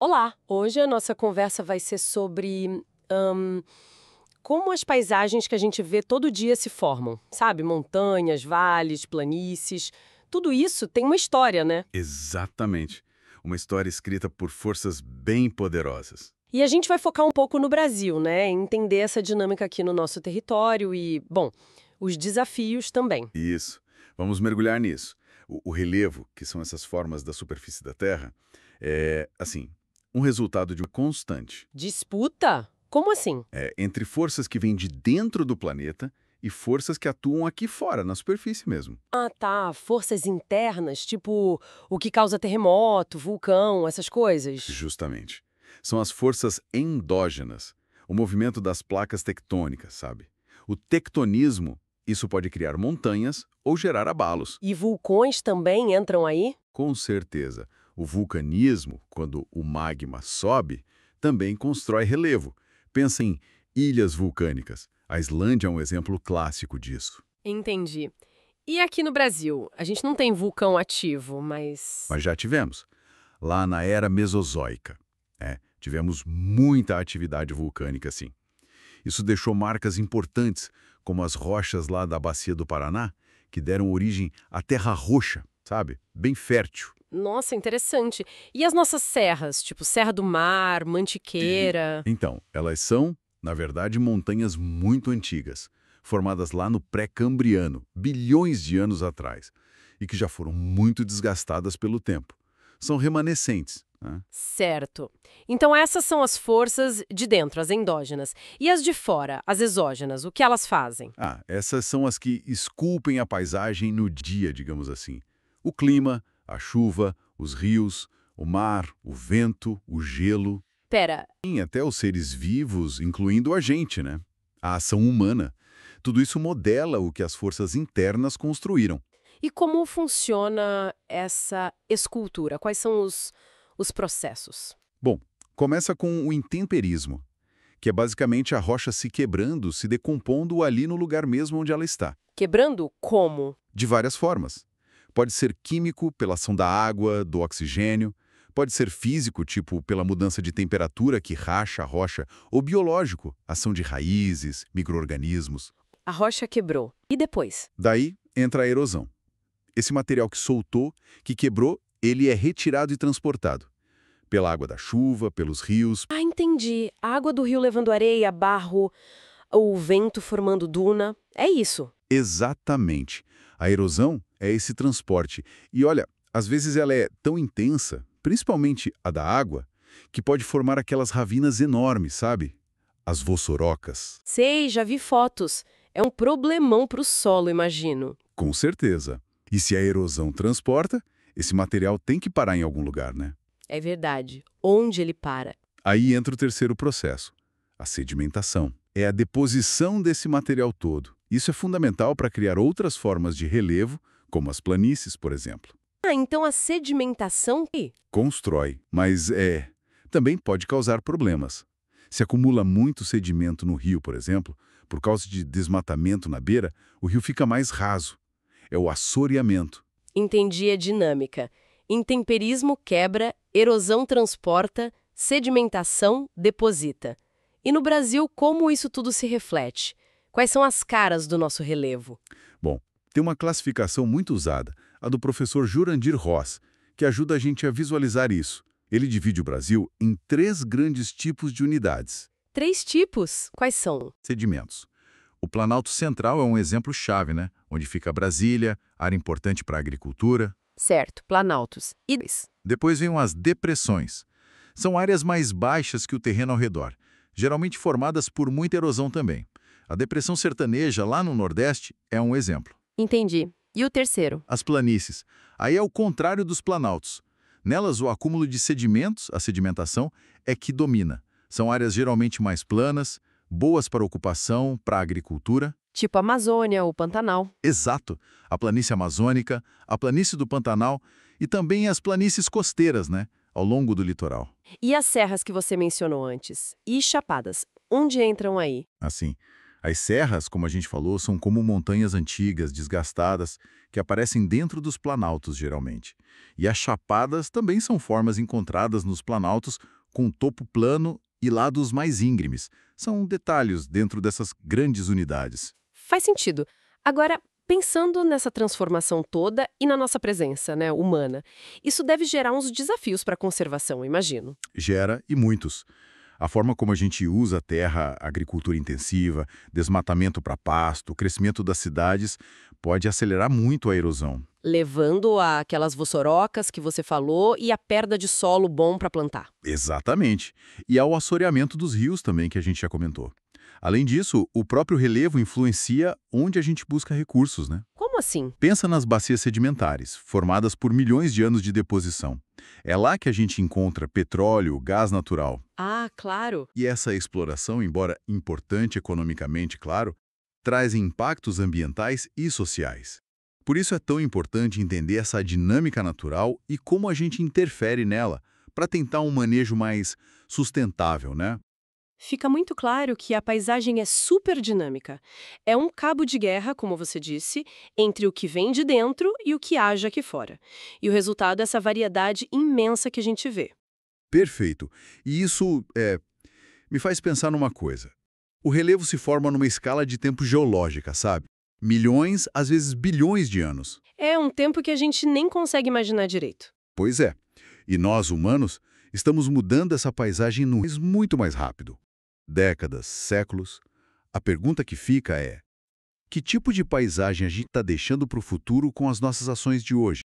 Olá! Hoje a nossa conversa vai ser sobre como as paisagens que a gente vê todo dia se formam, sabe? Montanhas, vales, planícies. Tudo isso tem uma história, né? Exatamente. Uma história escrita por forças bem poderosas. E a gente vai focar um pouco no Brasil, né? Entender essa dinâmica aqui no nosso território e, bom, os desafios também. Isso. Vamos mergulhar nisso. O relevo, que são essas formas da superfície da Terra, é, assim, um resultado de uma constante Disputa? Como assim? entre forças que vêm de dentro do planeta e forças que atuam aqui fora, na superfície mesmo. Ah, tá. Forças internas, tipo o que causa terremoto, vulcão, essas coisas. Justamente. São as forças endógenas, o movimento das placas tectônicas, sabe? O tectonismo, isso pode criar montanhas ou gerar abalos. E vulcões também entram aí? Com certeza, o vulcanismo, quando o magma sobe, também constrói relevo. Pensa em ilhas vulcânicas. A Islândia é um exemplo clássico disso. Entendi. E aqui no Brasil? A gente não tem vulcão ativo, mas. Mas já tivemos. Lá na era Mesozoica, tivemos muita atividade vulcânica, sim. Isso deixou marcas importantes, como as rochas lá da Bacia do Paraná, que deram origem à Terra Roxa, sabe? Bem fértil. Nossa, interessante. E as nossas serras, tipo Serra do Mar, Mantiqueira? Então, elas são, na verdade, montanhas muito antigas, formadas lá no pré-cambriano, bilhões de anos atrás, e que já foram muito desgastadas pelo tempo. São remanescentes, né? Certo. Então essas são as forças de dentro, as endógenas. E as de fora, as exógenas, o que elas fazem? Essas são as que esculpem a paisagem no dia, digamos assim. O clima, a chuva, os rios, o mar, o vento, o gelo, Pera, e até os seres vivos, incluindo a gente, né? A ação humana. Tudo isso modela o que as forças internas construíram. e como funciona essa escultura? Quais são os processos? Bom, começa com o intemperismo, que é basicamente a rocha se quebrando, se decompondo ali no lugar mesmo onde ela está. Quebrando como? De várias formas. Pode ser químico, pela ação da água, do oxigênio. Pode ser físico, tipo pela mudança de temperatura que racha a rocha. Ou biológico, ação de raízes, micro-organismos. A rocha quebrou. E depois? Daí entra a erosão. Esse material que soltou, que quebrou, ele é retirado e transportado. Pela água da chuva, pelos rios. Ah, entendi. A água do rio levando areia, barro, o vento formando duna. É isso. Exatamente. A erosão é esse transporte. E olha, às vezes ela é tão intensa, principalmente a da água, que pode formar aquelas ravinas enormes, sabe? As vossorocas. Sei, já vi fotos. É um problemão para o solo, imagino. Com certeza. E se a erosão transporta, esse material tem que parar em algum lugar, né? É verdade. Onde ele para? Aí entra o terceiro processo, a sedimentação. É a deposição desse material todo. Isso é fundamental para criar outras formas de relevo, como as planícies, por exemplo. Ah, então a sedimentação. Constrói, mas também pode causar problemas. Se acumula muito sedimento no rio, por exemplo, por causa de desmatamento na beira, o rio fica mais raso. É o assoreamento. Entendi a dinâmica. Intemperismo quebra, erosão transporta, sedimentação deposita. E no Brasil, como isso tudo se reflete? Quais são as caras do nosso relevo? Bom, tem uma classificação muito usada, a do professor Jurandir Ross, que ajuda a gente a visualizar isso. Ele divide o Brasil em três grandes tipos de unidades. Três tipos. Quais são? Sedimentos. O Planalto Central é um exemplo-chave, né? Onde fica Brasília, área importante para a agricultura. Certo, planaltos. E Depois vêm as depressões. São áreas mais baixas que o terreno ao redor, geralmente formadas por muita erosão também. A depressão sertaneja, lá no Nordeste, é um exemplo. entendi. E o terceiro? As planícies. Aí é o contrário dos planaltos. Nelas, o acúmulo de sedimentos, a sedimentação, é que domina. São áreas geralmente mais planas, boas para ocupação, para a agricultura. Tipo Amazônia ou Pantanal. Exato. A planície amazônica, a planície do Pantanal e também as planícies costeiras, né? Ao longo do litoral. E as serras que você mencionou antes? E chapadas? Onde entram aí? Assim, As serras, como a gente falou, são como montanhas antigas, desgastadas, que aparecem dentro dos planaltos, geralmente. E as chapadas também são formas encontradas nos planaltos com topo plano e lados mais íngremes. São detalhes dentro dessas grandes unidades. Faz sentido. Agora, pensando nessa transformação toda e na nossa presença, né, humana, isso deve gerar uns desafios para a conservação, imagino. Gera e muitos. A forma como a gente usa a terra, agricultura intensiva, desmatamento para pasto, o crescimento das cidades, pode acelerar muito a erosão. Levando a aquelas vossorocas que você falou e a perda de solo bom para plantar. Exatamente. E ao assoreamento dos rios também, que a gente já comentou. Além disso, o próprio relevo influencia onde a gente busca recursos, né? Como assim? Pensa nas bacias sedimentares, formadas por milhões de anos de deposição. É lá que a gente encontra petróleo, gás natural. Ah, claro. E essa exploração, embora importante economicamente, claro, traz impactos ambientais e sociais. Por isso é tão importante entender essa dinâmica natural e como a gente interfere nela, para tentar um manejo mais sustentável, né? Fica muito claro que a paisagem é super dinâmica. É um cabo de guerra, como você disse, entre o que vem de dentro e o que age aqui fora. E o resultado é essa variedade imensa que a gente vê. Perfeito. E isso me faz pensar numa coisa. O relevo se forma numa escala de tempo geológica, sabe? Milhões, às vezes bilhões de anos. É um tempo que a gente nem consegue imaginar direito. Pois é. E nós, humanos, estamos mudando essa paisagem num ritmo muito mais rápido. Décadas, séculos. A pergunta que fica é: que tipo de paisagem a gente está deixando para o futuro com as nossas ações de hoje?